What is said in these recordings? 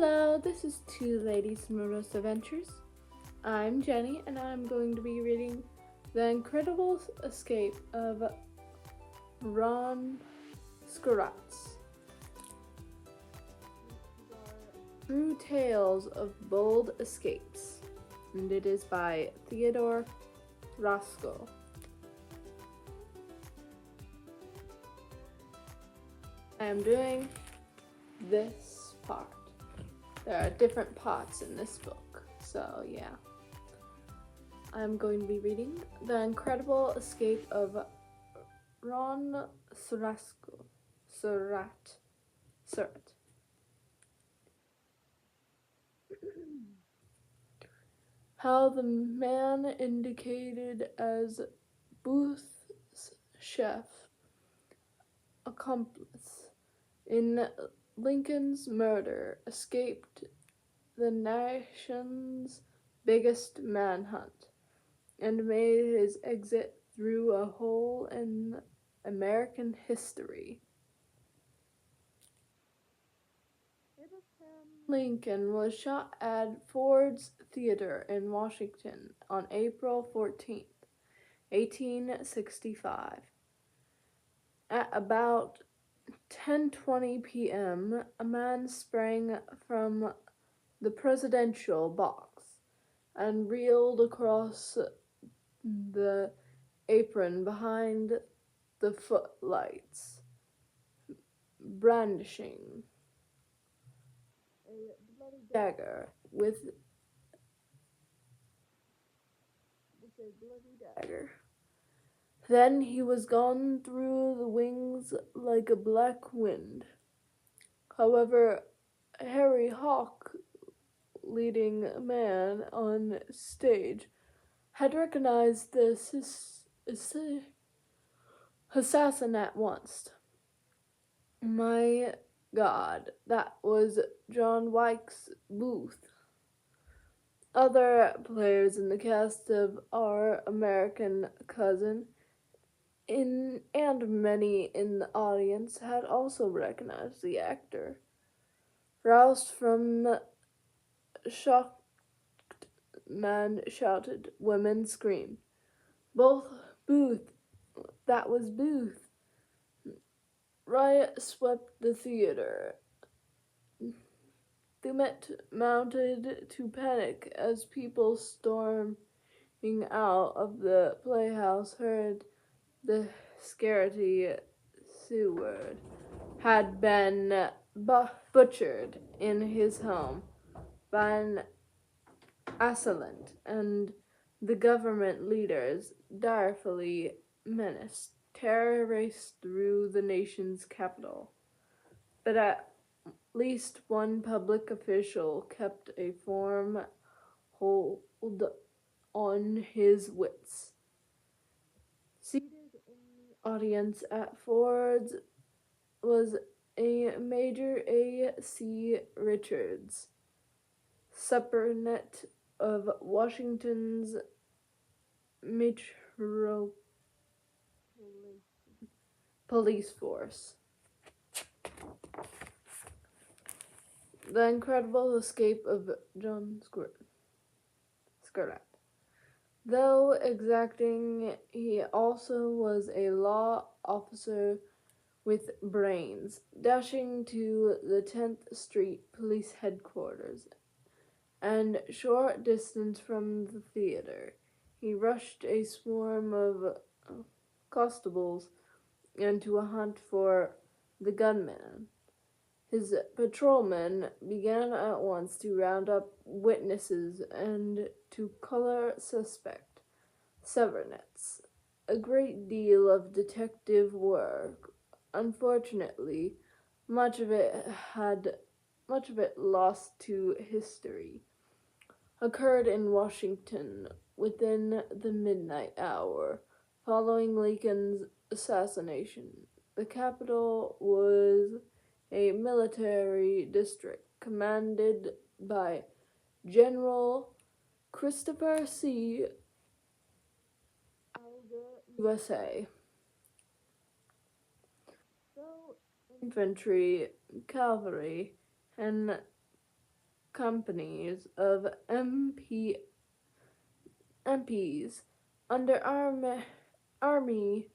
Hello, this is Two Ladies Murderous Adventures. I'm Jenny, and I'm going to be reading The Incredible Escape of Ron Skurrat's True Tales of Bold Escapes, and it is by Theodore Roscoe. I am doing this part. There are different parts in this book, so yeah. I'm going to be reading The Incredible Escape of Ron Surratt. How the man indicated as Booth's chef accomplice in Lincoln's murder escaped the nation's biggest manhunt and made his exit through a hole in American history. Lincoln was shot at Ford's Theater in Washington on April 14th, 1865. At about 10:20 p.m., a man sprang from the presidential box and reeled across the apron behind the footlights, brandishing a bloody dagger with a bloody dagger. Then he was gone through the wings like a black wind. However, Harry Hawk, leading man on stage, had recognized the assassin at once. My God, that was John Wilkes Booth. Other players in the cast of Our American Cousin and many in the audience had also recognized the actor. Roused from shock, men shouted, women screamed. Both Booth, that was Booth. Riot swept the theater. The Met mounted to panic as people storming out of the playhouse heard the scarcity Seward had been butchered in his home by an assailant, and the government leaders, direfully menaced, terror raced through the nation's capital. But at least one public official kept a firm hold on his wits. Seated in the audience at Ford's was a Major A.C. Richards, superintendent of Washington's Metro Police Force. The Incredible Escape of John Skurrat. Though exacting, he also was a law officer with brains. Dashing to the 10th Street Police Headquarters, and short distance from the theater, he rushed a swarm of constables into a hunt for the gunman. His patrolmen began at once to round up witnesses and to color suspect surratts. A great deal of detective work, unfortunately, much of it lost to history, occurred in Washington within the midnight hour following Lincoln's assassination. The capital was a military district commanded by General Christopher C. Alger, USA. Though infantry, cavalry, and companies of MPs under Army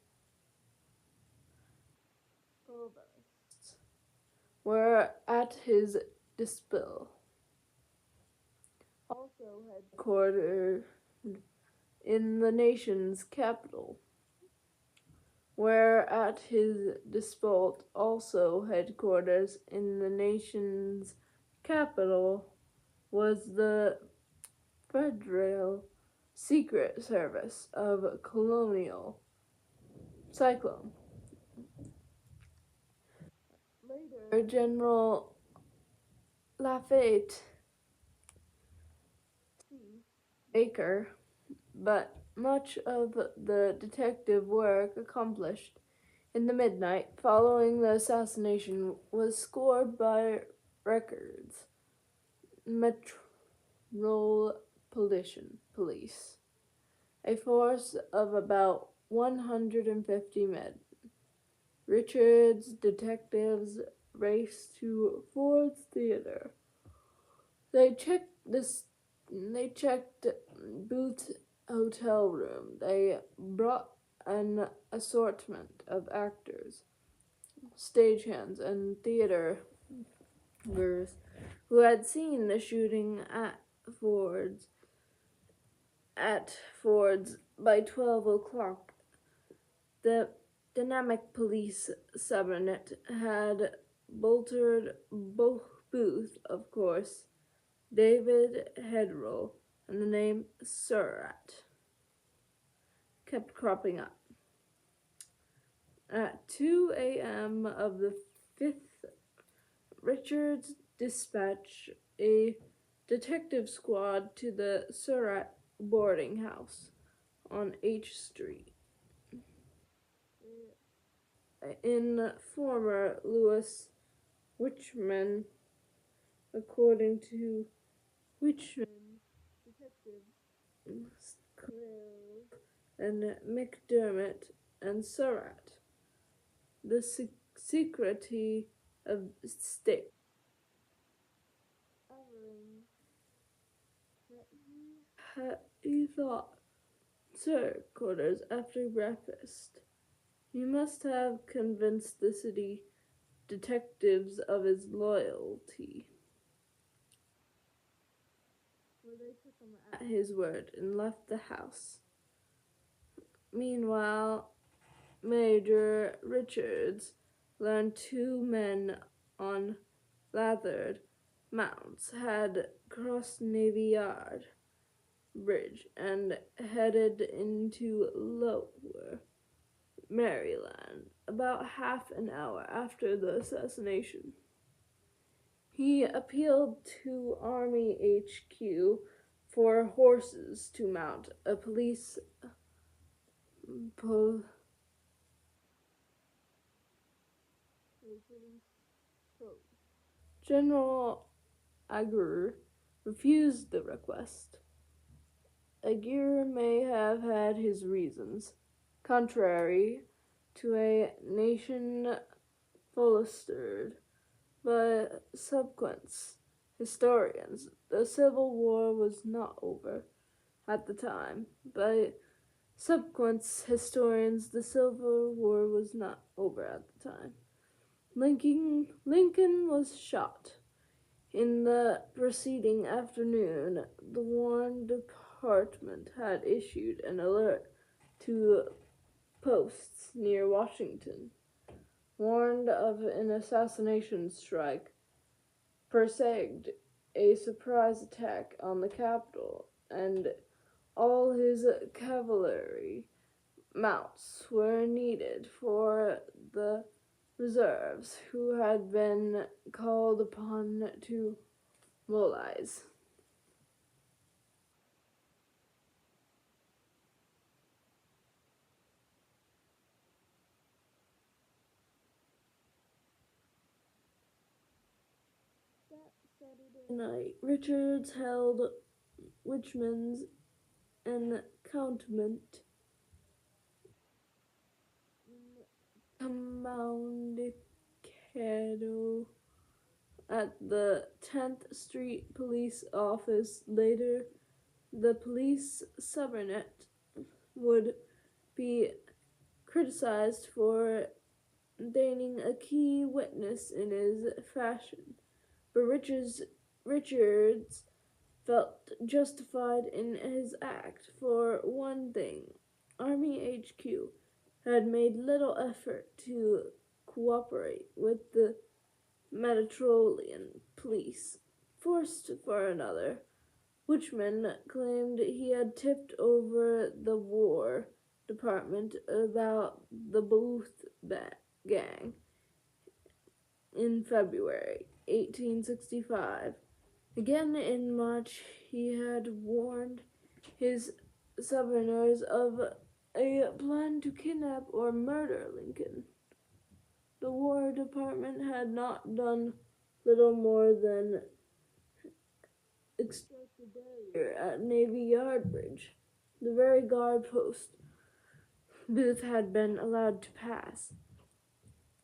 provosts were at his disposal. Also headquartered in the nation's capital, where at his disposal also headquarters in the nation's capital was the Federal Secret Service of Colonial Cyclone. Later, General Lafayette Baker, but much of the detective work accomplished in the midnight following the assassination was scored by records. Metropolitan Police, a force of about 150 men. Richard's detectives raced to Ford's Theater. They checked Booth's hotel room. They brought an assortment of actors, stagehands, and theater who had seen the shooting Ford's at Ford's by 12 o'clock. The dynamic police subordinate had bolted Booth, of course, David Hedrell, and the name Surratt kept cropping up. At 2 a.m. of the 5th, Richards dispatched a detective squad to the Surratt boarding house on H Street. Informer Louis Wichman, according to Wichman, detectives Crave and McDermott and Surratt, the Secretary of State, he thought, "Sir, quarters after breakfast, you must have convinced the city detectives of his loyalty." For they took him at his word and left the house. Meanwhile, Major Richards learned two men on lathered mounts had crossed Navy Yard Bridge and headed into Lower Maryland about half an hour after the assassination. He appealed to Army HQ for horses to mount a police post. General Aguirre refused the request. Aguirre may have had his reasons. Contrary to a nation fostered by subsequent historians, the Civil War was not over at the time. By subsequent historians, the Civil War was not over at the time. Lincoln was shot. In the preceding afternoon, the War Department had issued an alert to posts near Washington, warned of an assassination strike, presaged a surprise attack on the capital, and all his cavalry mounts were needed for the reserves who had been called upon to mobilize. That Saturday night, Richards held Wichman's encampment in Commandicado at the 10th Street Police Office. Later, the police surratt would be criticized for detaining a key witness in his fashion, but Richards felt justified in his act. For one thing, Army HQ had made little effort to cooperate with the Mediterranean police. Forced for another, Bushman claimed he had tipped over the War Department about the Booth gang in February 1865. Again in March, he had warned his Southerners of a plan to kidnap or murder Lincoln. The War Department had not done little more than extract a barrier at Navy Yard Bridge, the very guard post Booth had been allowed to pass.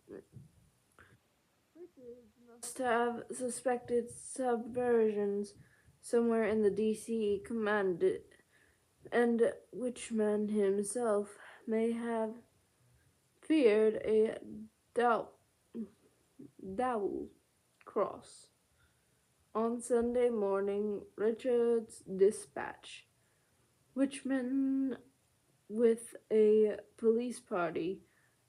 Richards must have suspected subversions somewhere in the D.C. command, and Wichman himself may have feared a dowel cross. On Sunday morning, Richards dispatched Wichman with a police party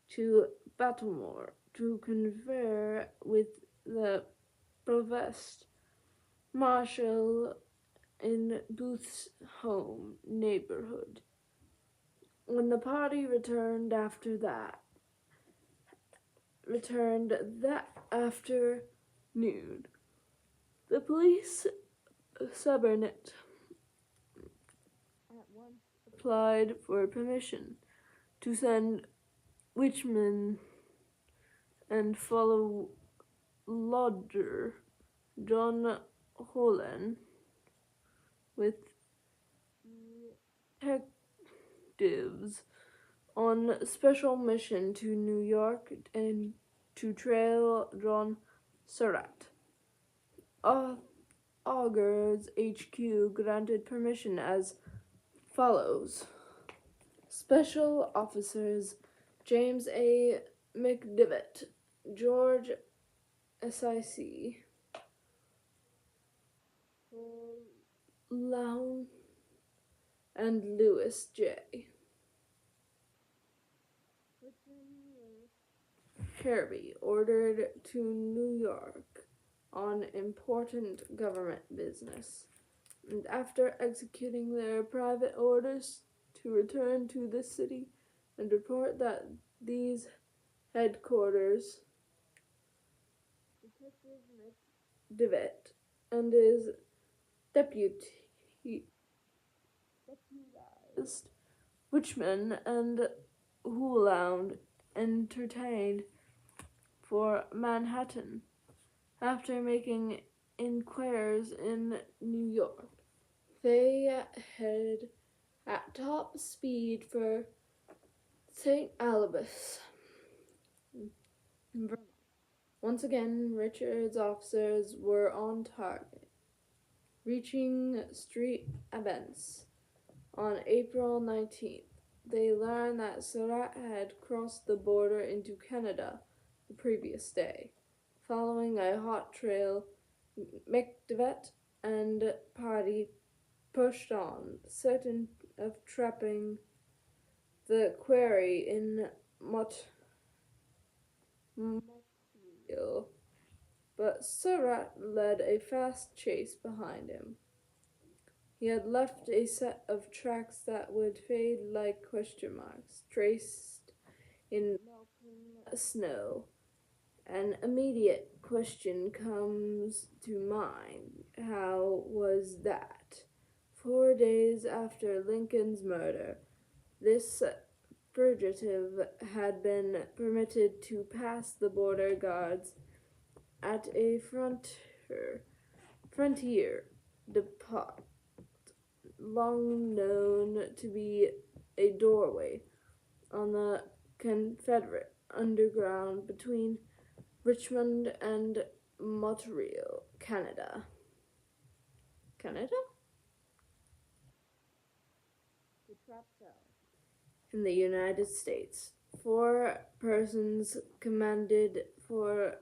to Baltimore to confer with the provost marshal in Booth's home neighborhood. When the party returned that afternoon, the police surratt at once applied for permission to send Wichman and fellow lodger John Holland with detectives on special mission to New York and to trail John Surratt. Augur's HQ granted permission as follows. Special Officers James A. McDivitt, George SIC, Lown, and Lewis J. Kirby ordered to New York on important government business, and after executing their private orders to return to the city and report that these headquarters, Detective McDivitt and his deputized Wichman and Howland entertained for Manhattan. After making inquiries in New York, they headed at top speed for St. Albans. Once again, Richard's officers were on target. Reaching St. Albans on April 19th, they learned that Surratt had crossed the border into Canada the previous day. Following a hot trail, McDivitt and party pushed on, certain of trapping the quarry in Montreal, but Surratt led a fast chase behind him. He had left a set of tracks that would fade like question marks, traced in melting snow. An immediate question comes to mind. How was that? 4 days after Lincoln's murder, this fugitive had been permitted to pass the border guards at a frontier depot long known to be a doorway on the Confederate underground between Richmond and Montreal, Canada. Canada? In the United States. 4 persons commended for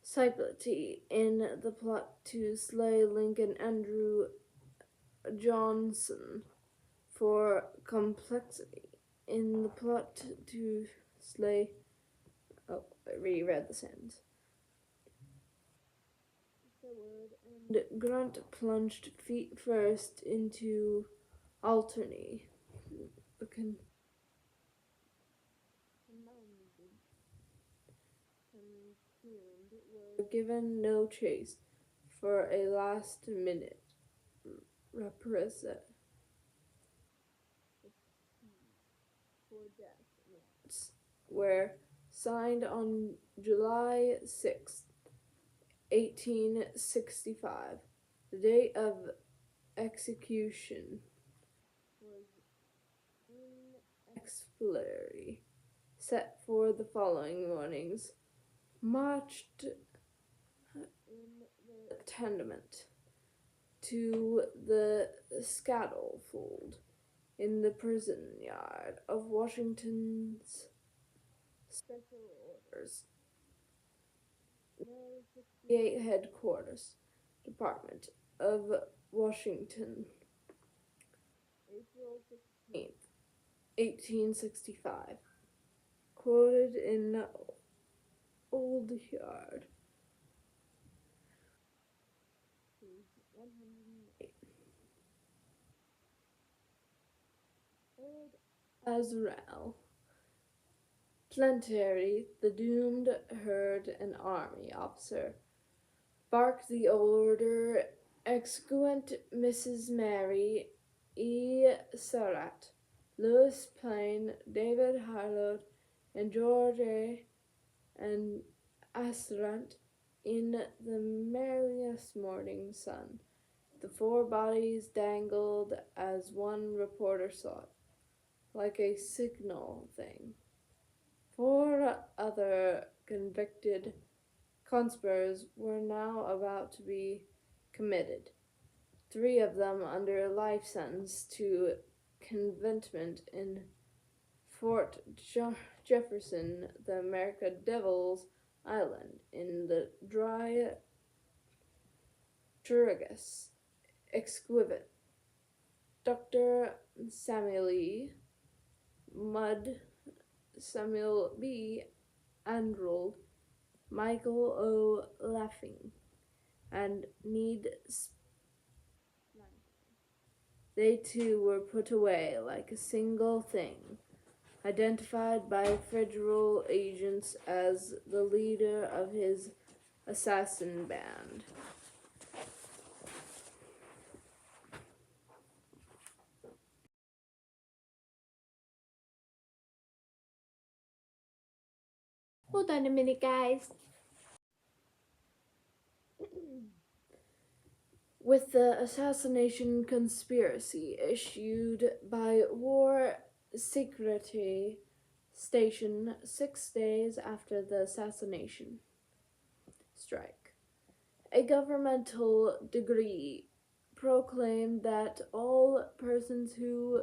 civility in the plot to slay Lincoln Andrew Johnson, for complexity in the plot to slay. Oh, I reread the sentence. And Grunt plunged feet first into Alterney. The were given no chase for a last-minute reprisal for death were signed on July 6, 1865. The date of execution was explanatory, set for the following mornings. Marched in the tenement to the scaffold in the prison yard of Washington's Special Orders, 68 Headquarters, Department of Washington, April 16th, 1865. Quoted in Old Yard. Old Azrael. Planetary, the doomed herd and army officer. Bark the order exequent Mrs. Mary E. Surratt, Louis Plain, David Harlow, and George A. and Aspirant in the merriest morning sun. The 4 bodies dangled as one reporter saw it, like a signal thing. 4 other convicted conspirators were now about to be committed, 3 of them under life sentence to confinement in Fort Jefferson, the American Devil's Island, in the dry Chirurgus Exquivit. Dr. Samuel E. Mudd, Samuel B. Androld, Michael O. Laughing, and Need. They too were put away like a single thing, identified by federal agents as the leader of his assassin band. Hold on a minute, guys. With the assassination conspiracy issued by War Secretary Station 6 days after the assassination strike, a governmental decree proclaimed that all persons who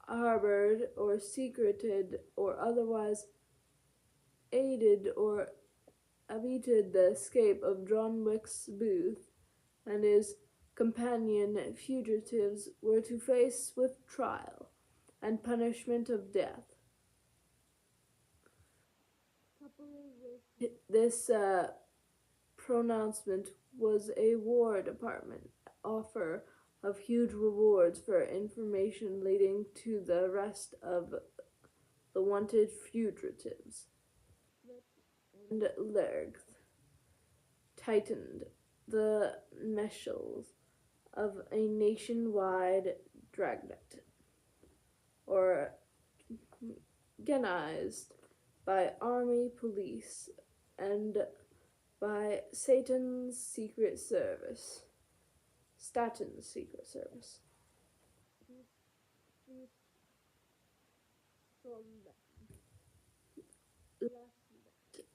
harbored or secreted or otherwise aided or abetted the escape of John Wilkes Booth and his companion fugitives were to face swift trial and punishment of death. This pronouncement was a War Department offer of huge rewards for information leading to the arrest of the wanted fugitives. And legs tightened the meshes of a nationwide dragnet, organized by Army Police and by Satan's Secret Service.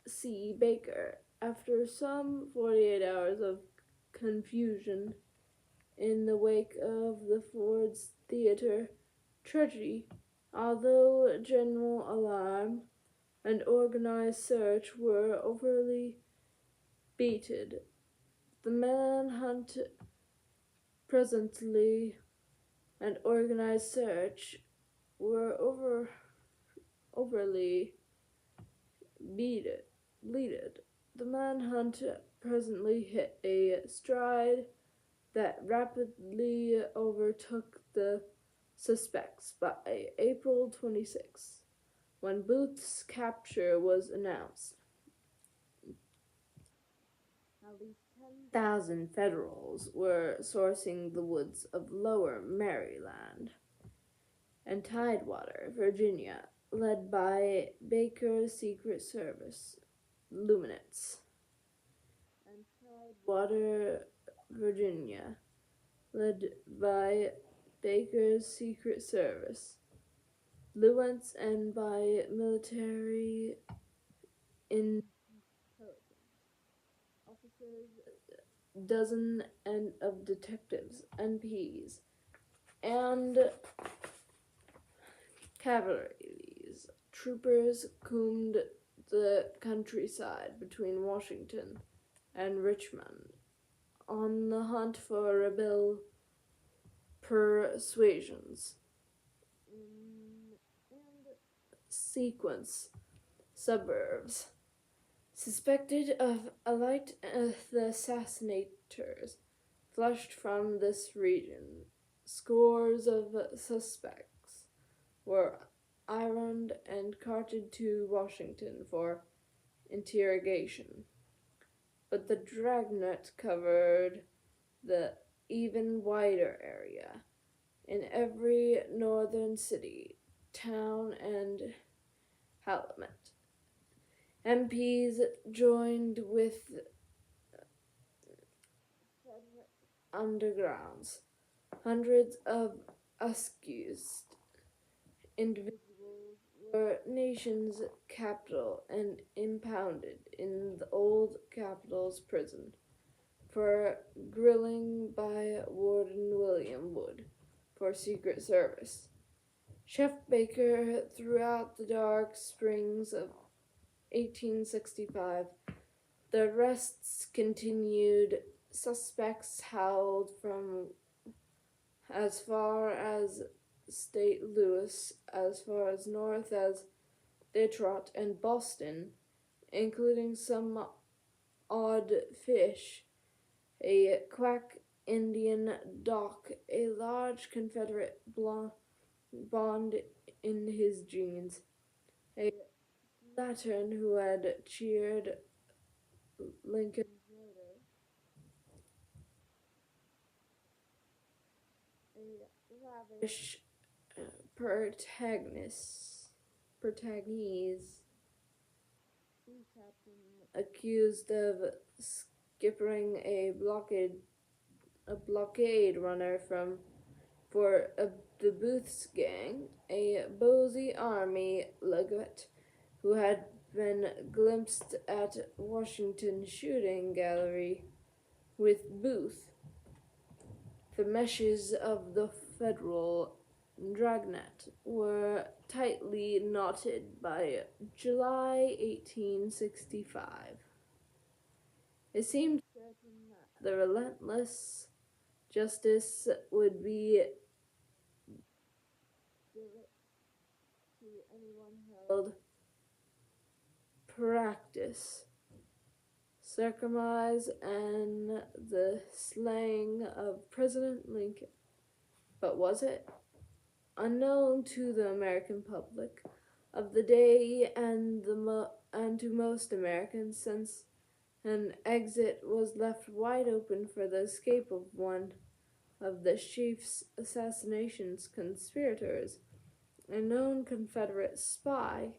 C. Baker After some 48 hours of confusion in the wake of the Ford's Theater tragedy, although general alarm and organized search were overly beaten, the manhunt presently and organized search were overly bleated. The manhunt presently hit a stride that rapidly overtook the suspects by April 26, when Booth's capture was announced. At least 10,000 Federals were sourcing the woods of Lower Maryland and Tidewater, Virginia, led by Baker's Secret Service Luminance, and Tidewater, Virginia, led by Baker's Secret Service Luminance, and by military intelligence officers, dozen and of detectives, NPs, and cavalry troopers combed the countryside between Washington and Richmond on the hunt for rebel persuasions. And sequence suburbs suspected of allied the assassinators flushed from this region. Scores of suspects were ironed and carted to Washington for interrogation. But the dragnet covered the even wider area in every northern city, town, and hamlet. MPs joined with undergrounds. Hundreds of accused individuals were nation's capital and impounded in the old Capitol's prison for grilling by Warden William Wood for Secret Service. Chef Baker, throughout the dark springs of 1865, the arrests continued. Suspects howled from as far as St. Louis, as far as north as Detroit and Boston, including some odd fish, a quack Indian doc, a large Confederate bond in his jeans, a slattern who had cheered Lincoln's murder, a lavish protagonist, sea captain accused of skippering a blockade runner for the Booth's gang, a Bosie Army legate who had been glimpsed at Washington shooting gallery with Booth. The meshes of the Federal dragnet were tightly knotted by July 1865. It seemed certain that the relentless justice would be given to anyone held practice, circumcise, and the slaying of President Lincoln. But was it? Unknown to the American public of the day and to most Americans, since an exit was left wide open for the escape of one of the chief assassination conspirators, a known Confederate spy.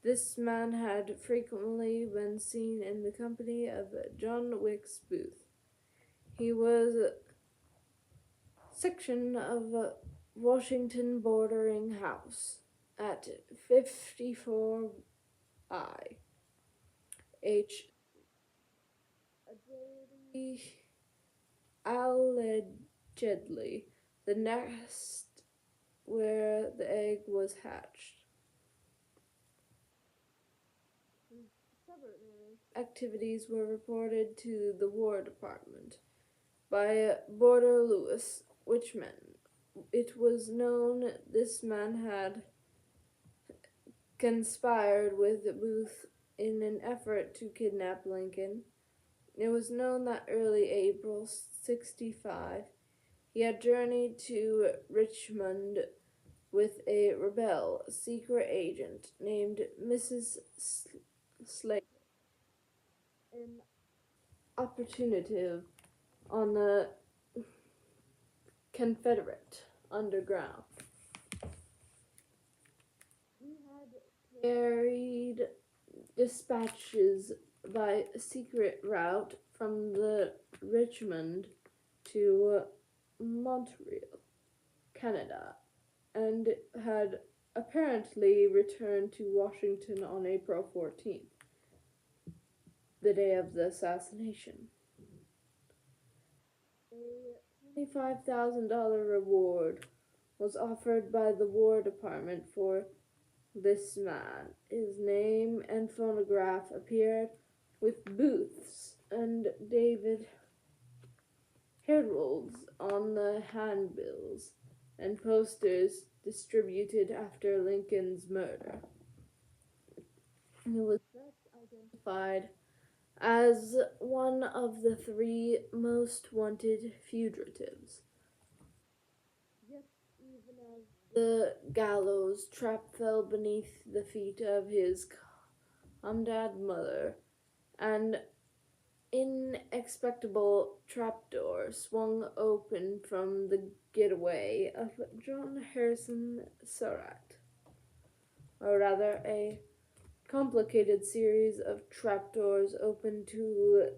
This man had frequently been seen in the company of John Wilkes Booth. He was a section of a Washington boarding house at 54 I H allegedly the nest where the egg was hatched. Activities were reported to the War Department by Border Lewis, which meant it was known this man had conspired with Booth in an effort to kidnap Lincoln. It was known that early April 65 he had journeyed to Richmond with a rebel secret agent named Mrs. Slade, an operative on the Confederate underground. He had carried dispatches by secret route from the Richmond to Montreal, Canada, and had apparently returned to Washington on April 14th, the day of the assassination. A $25,000 reward was offered by the War Department for this man. His name and phonograph appeared with Booth's and David Harold's on the handbills and posters distributed after Lincoln's murder. He was thus identified as one of the three most wanted fugitives. Yet, even as the gallows trap fell beneath the feet of his comrade mother, an inexplicable trapdoor swung open from the getaway of John Harrison Surratt, or rather, a complicated series of trapdoors open to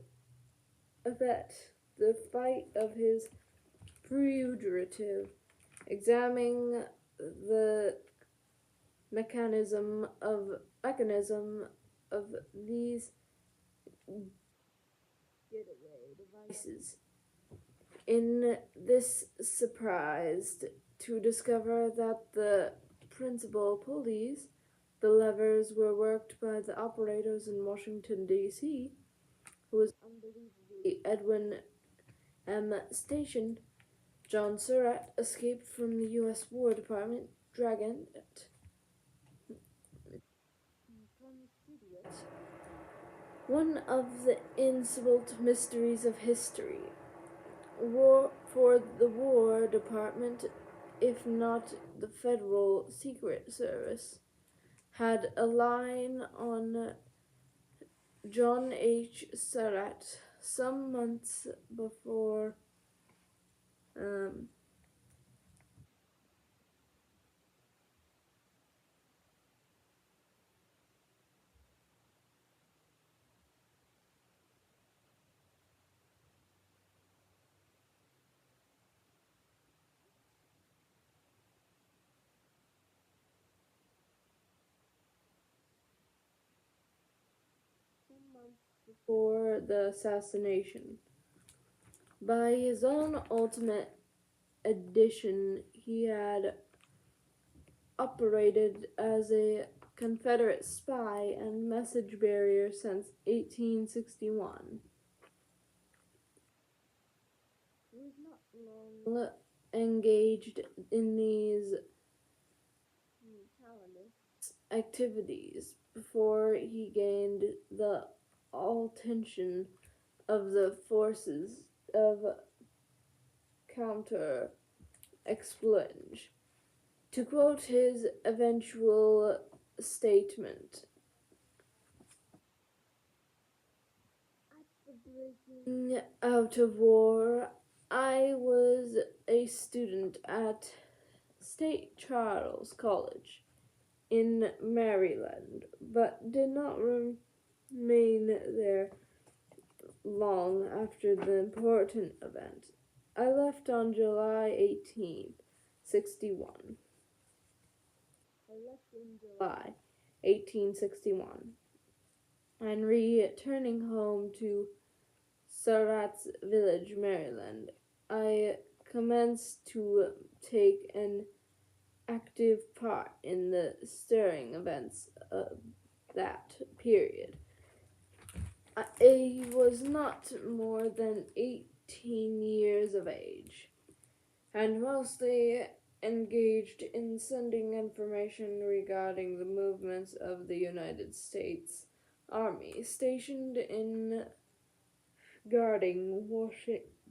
abet the flight of his fugitive, examining the mechanism of these getaway devices. In this surprised to discover that the principal pulleys, the levers, were worked by the operators in Washington, D.C., who was unbelievably Edwin M. stationed. John Surratt escaped from the U.S. War Department, dragging it. One of the insoluble mysteries of history. For the War Department, if not the Federal Secret Service, had a line on John H. Surratt some months before the assassination. By his own ultimate addition, he had operated as a Confederate spy and message bearer since 1861. He was not long engaged in these activities before he gained the attention of the forces of counter-espionage. To quote his eventual statement, "At the breaking out of war, I was a student at St. Charles College in Maryland, but did not remain there long after the important event. I left on July 1861. I left in July 1861, and returning home to surratt village, Maryland. I commenced to take an active part in the stirring events of that period. I was not more than 18 years of age, and mostly engaged in sending information regarding the movements of the United States Army stationed in guarding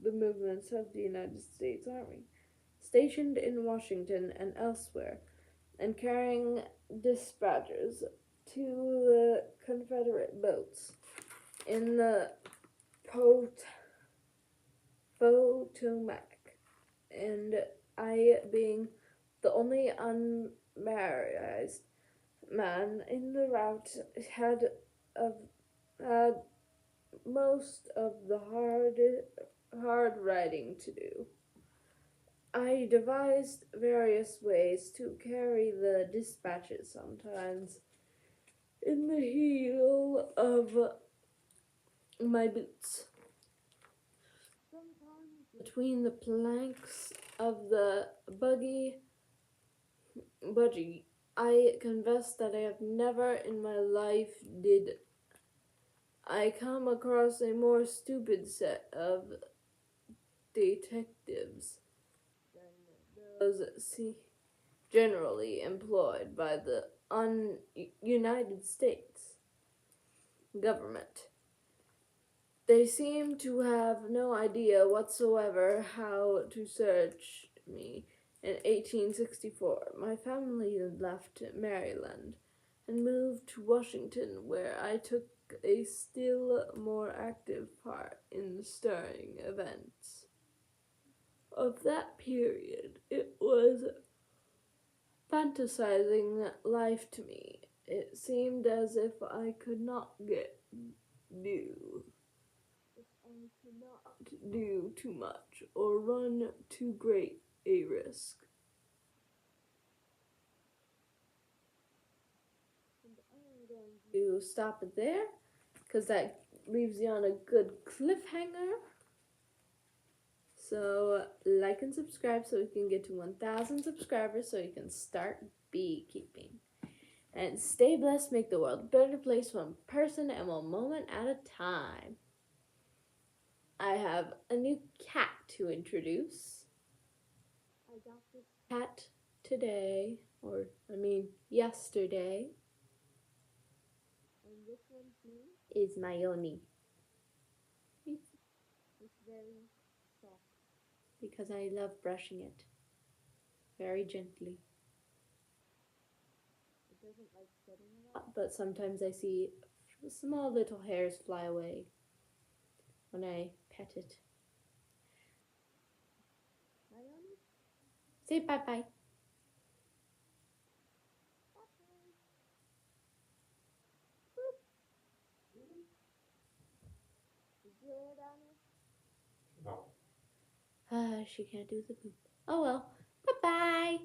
the movements of the United States Army stationed in Washington and elsewhere, and carrying dispatches to the Confederate boats in the Potomac, and I, being the only unmarried man in the route, had most of the hard riding to do. I devised various ways to carry the dispatches, sometimes in the heel of my boots, sometimes between the planks of the budgie. I confess that I have never in my life did I come across a more stupid set of detectives than those generally employed by the United States government. They seem to have no idea whatsoever how to search me. In 1864, my family left Maryland and moved to Washington, where I took a still more active part in the stirring events of that period. It was fantasizing life to me. It seemed as if I could not do do too much or run too great a risk. And I'm going to stop it there because that leaves you on a good cliffhanger. So like and subscribe so we can get to 1,000 subscribers so you can start beekeeping. And stay blessed, make the world a better place one person and one moment at a time. I have a new cat to introduce. I got this cat today, yesterday. And this one's name is Mayoni. It's very soft because I love brushing it very gently. It doesn't like sitting a lot, but sometimes I see small little hairs fly away when I pet it. Mayoni, say bye-bye. She can't do the poop. Oh well. Bye-bye.